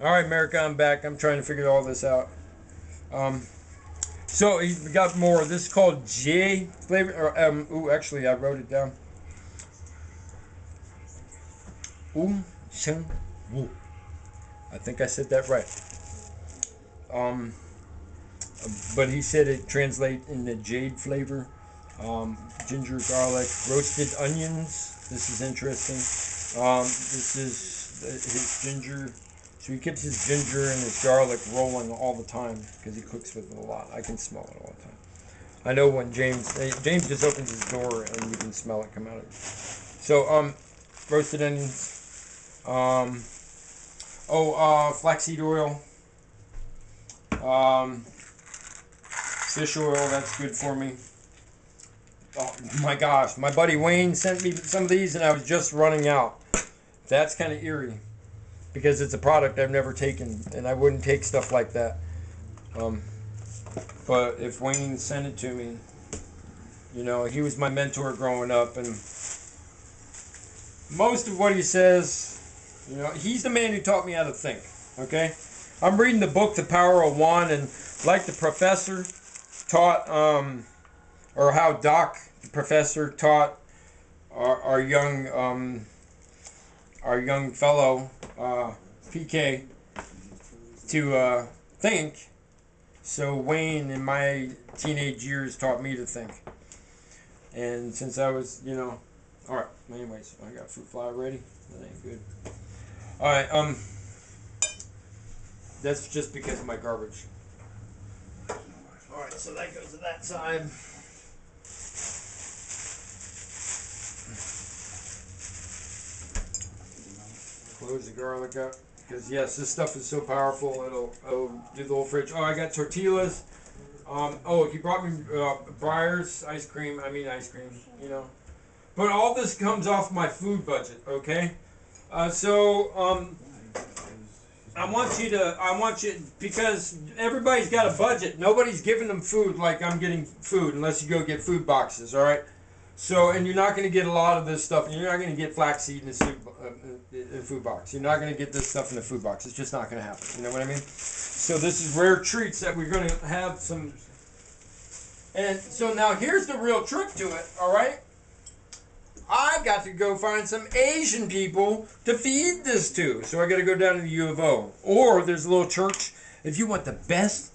All right, America, I'm back. I'm trying to figure all this out. Um, so we got more. This is called J flavor. Ooh, actually, I wrote it down. Sheng Wu. I think I said that right. Um, but he said it translate in the jade flavor. Ginger, garlic, roasted onions. This is interesting. This is his ginger. So he keeps his ginger and his garlic rolling all the time because he cooks with it a lot. I can smell it all the time. I know when James just opens his door and you can smell it come out of it. So roasted onions. Flaxseed oil. Fish oil. That's good for me. Oh my gosh, my buddy Wayne sent me some of these and I was just running out. That's kind of eerie because it's a product I've never taken and I wouldn't take stuff like that. But if Wayne sent it to me, you know, he was my mentor growing up and most of what he says, you know, he's the man who taught me how to think, okay? I'm reading the book The Power of One and like the professor taught, or how Doc, the professor, taught our young fellow PK to think. So Wayne, in my teenage years, taught me to think. And since I was, you know, all right. Anyways, I got fruit fly ready. That ain't good. All right. That's just because of my garbage. All right. So that goes to that side. Close the garlic up because yes, this stuff is so powerful. It'll do the whole fridge. Oh, I got tortillas. He brought me Breyers ice cream. I mean ice cream. You know, but all this comes off my food budget. Okay, I want you because everybody's got a budget. Nobody's giving them food like I'm getting food unless you go get food boxes. All right. So, and you're not going to get a lot of this stuff. You're not going to get flaxseed in the food box. You're not going to get this stuff in the food box. It's just not going to happen. You know what I mean? So this is rare treats that we're going to have some. And so now here's the real trick to it, all right? I got to go find some Asian people to feed this to. So I got to go down to the U of O. Or there's a little church. If you want the best.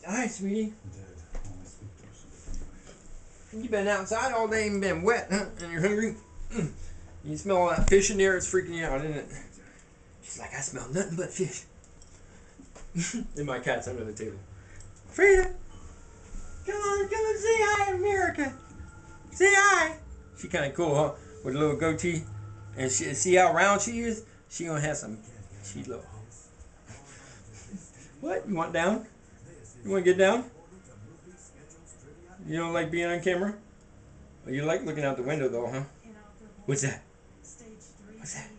Hi, sweetie. You've been outside all day and been wet, huh? And you're hungry? You smell all that fish in there? It's freaking you out, isn't it? She's like, I smell nothing but fish. And my cat's under the table. Frida! Come on say hi, America! Say hi! She kind of cool, huh? With a little goatee. And see how round she is? She gonna have some... She little... What? You want down? You want to get down? You don't like being on camera? Well, you like looking out the window, though, huh? What's that? What's that?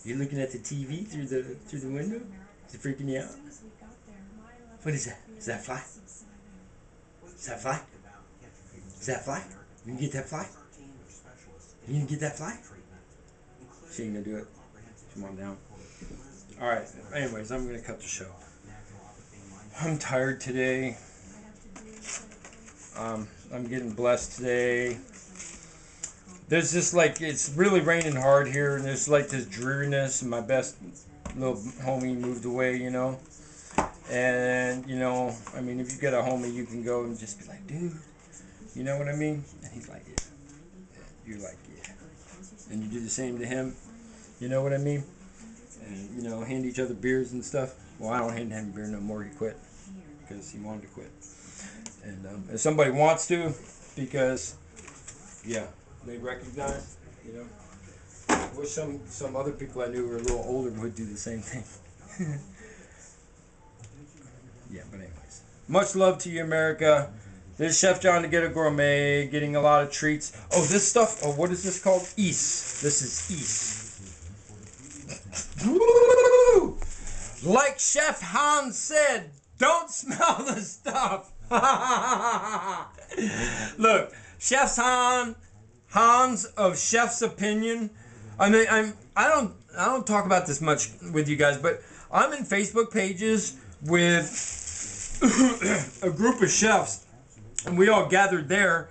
You're looking at the TV through the window? Is it freaking you out? What is that? Is that a fly? Is that a fly? Is that a fly? You can get that fly? You can get that fly? She ain't gonna do it. Come on down. Alright, anyways, I'm gonna cut the show. I'm tired today. I'm getting blessed today. There's just like, it's really raining hard here, and there's like this dreariness, and my best little homie moved away, you know. And, you know, I mean, if you get a homie, you can go and just be like, dude, you know what I mean? And he's like, yeah. You're like, yeah. And you do the same to him, you know what I mean? And, you know, hand each other beers and stuff. Well, I don't hand him beer no more. He quit because he wanted to quit. And if somebody wants to, because, yeah, they recognize, you know. I wish some other people I knew who were a little older would do the same thing. Yeah, but anyways. Much love to you, America. This is Chef John the Ghetto Gourmet, getting a lot of treats. Oh, this stuff, oh, what is this called? East. This is East. Woo! Like Chef Hans said, don't smell the stuff. Look, Chef Hans of Chef's Opinion. I mean, I don't talk about this much with you guys, but I'm in Facebook pages with a group of chefs, and we all gathered there.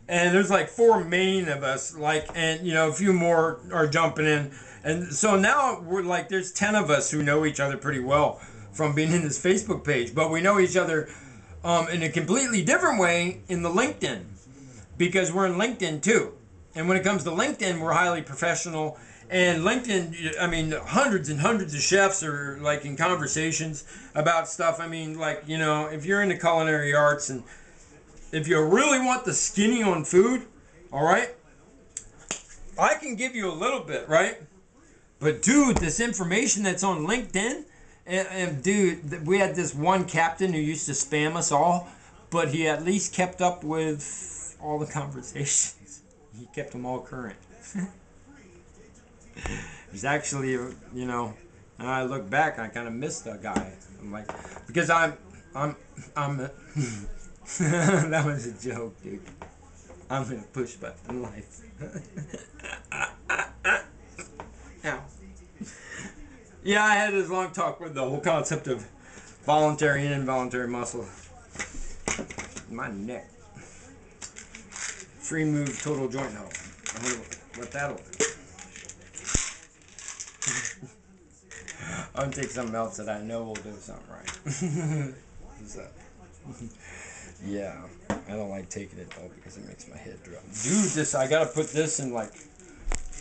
And there's like 4 main of us, like, and you know, a few more are jumping in. And so now we're like, there's 10 of us who know each other pretty well from being in this Facebook page. But we know each other in a completely different way in the LinkedIn, because we're in LinkedIn too. And when it comes to LinkedIn, we're highly professional. And LinkedIn, I mean, hundreds and hundreds of chefs are like in conversations about stuff. I mean, like, you know, if you're into culinary arts and if you really want the skinny on food, all right, I can give you a little bit, right? But dude, this information that's on LinkedIn, and dude, we had this one captain who used to spam us all, but he at least kept up with all the conversations. He kept them all current. There's actually, you know, and I look back, I kind of miss that guy. I'm like, because I'm that was a joke, dude. I'm gonna push button life. Ow. Yeah, I had this long talk with the whole concept of voluntary and involuntary muscle. My neck. Free move, total joint health. I wonder what that'll do. I'm gonna take something else that I know will do something right. What's that? Yeah, I don't like taking it though because it makes my head drop. Dude, this, I gotta put this in like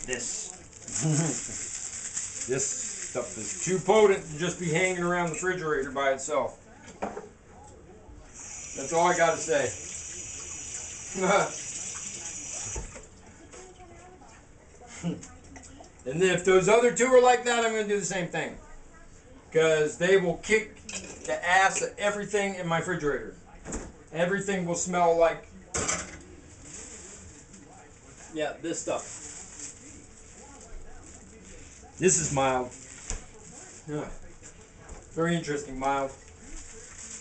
this. This stuff is too potent to just be hanging around the refrigerator by itself. That's all I gotta say. And then if those other 2 are like that, I'm gonna do the same thing. Because they will kick the ass of everything in my refrigerator. Everything will smell like, yeah, this stuff. This is mild. Yeah. Very interesting, mild.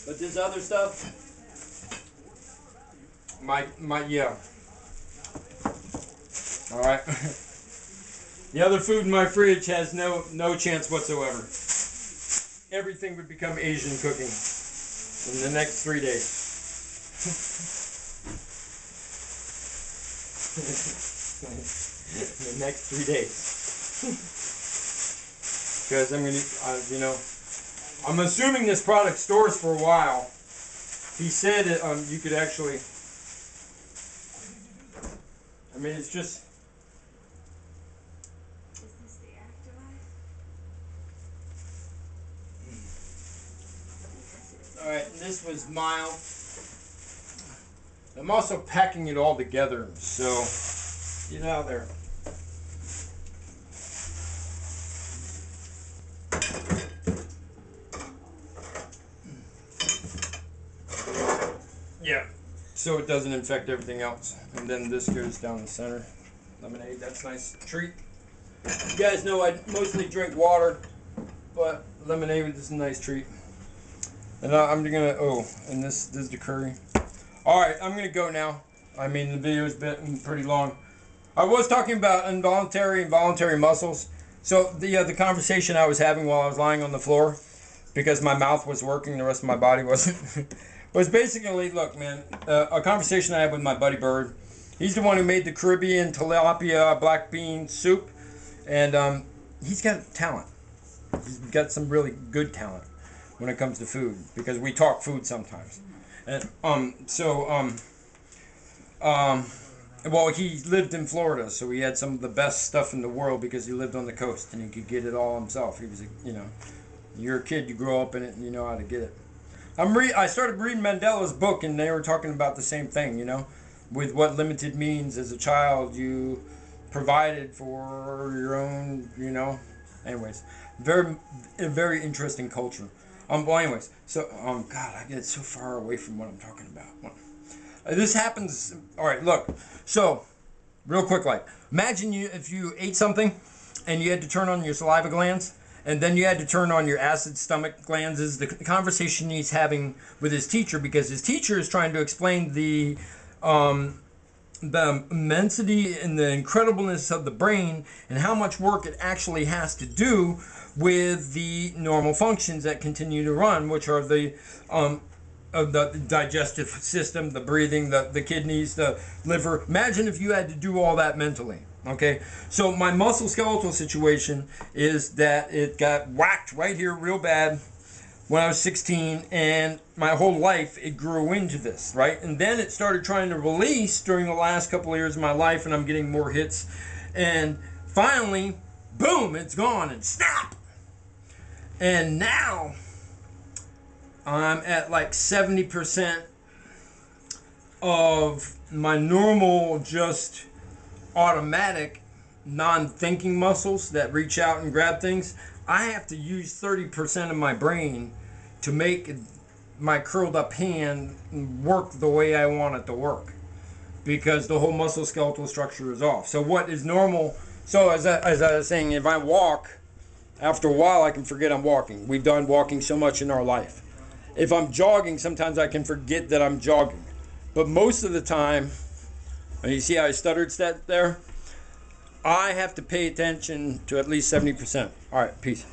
But this other stuff, yeah. All right. The other food in my fridge has no chance whatsoever. Everything would become Asian cooking in the next 3 days. The next 3 days. Because I'm gonna, you know, I'm assuming this product stores for a while. He said you could actually. I mean, it's just. All right, this was mild. I'm also packing it all together, so get out there. Yeah, so it doesn't infect everything else. And then this goes down the center. Lemonade, that's a nice treat. You guys know I mostly drink water, but lemonade is a nice treat. And I'm gonna, and this is the curry. Alright, I'm gonna go now. I mean, the video's been pretty long. I was talking about involuntary and voluntary muscles. So the conversation I was having while I was lying on the floor, because my mouth was working, the rest of my body wasn't, was basically, look, man, a conversation I had with my buddy Bird. He's the one who made the Caribbean tilapia black bean soup, and he's got talent. He's got some really good talent when it comes to food, because we talk food sometimes. And well, he lived in Florida, so he had some of the best stuff in the world because he lived on the coast and he could get it all himself. He was, you know, you're a kid, you grow up in it, and you know how to get it. I started reading Mandela's book, and they were talking about the same thing, you know, with what limited means. As a child, you provided for your own, you know. Anyways, a very interesting culture. Well, anyways, so, God, I get so far away from what I'm talking about. This happens, all right, look, so, real quick, like, imagine if you ate something, and you had to turn on your saliva glands, and then you had to turn on your acid stomach glands. Is the conversation he's having with his teacher, because his teacher is trying to explain the the immensity and the incredibleness of the brain and how much work it actually has to do with the normal functions that continue to run, which are the of the digestive system, the breathing, the kidneys, the liver. Imagine if you had to do all that mentally. Okay, so my muscle skeletal situation is that it got whacked right here real bad when I was 16, and my whole life it grew into this, right? And then it started trying to release during the last couple of years of my life, and I'm getting more hits, and finally, boom, it's gone, and snap. And now I'm at like 70% of my normal, just automatic, non-thinking muscles that reach out and grab things. I have to use 30% of my brain to make my curled up hand work the way I want it to work, because the whole muscle skeletal structure is off. So what is normal, so as I was saying, if I walk, after a while I can forget I'm walking. We've done walking so much in our life. If I'm jogging, sometimes I can forget that I'm jogging. But most of the time, and you see how I stuttered that there? I have to pay attention to at least 70%. All right, peace.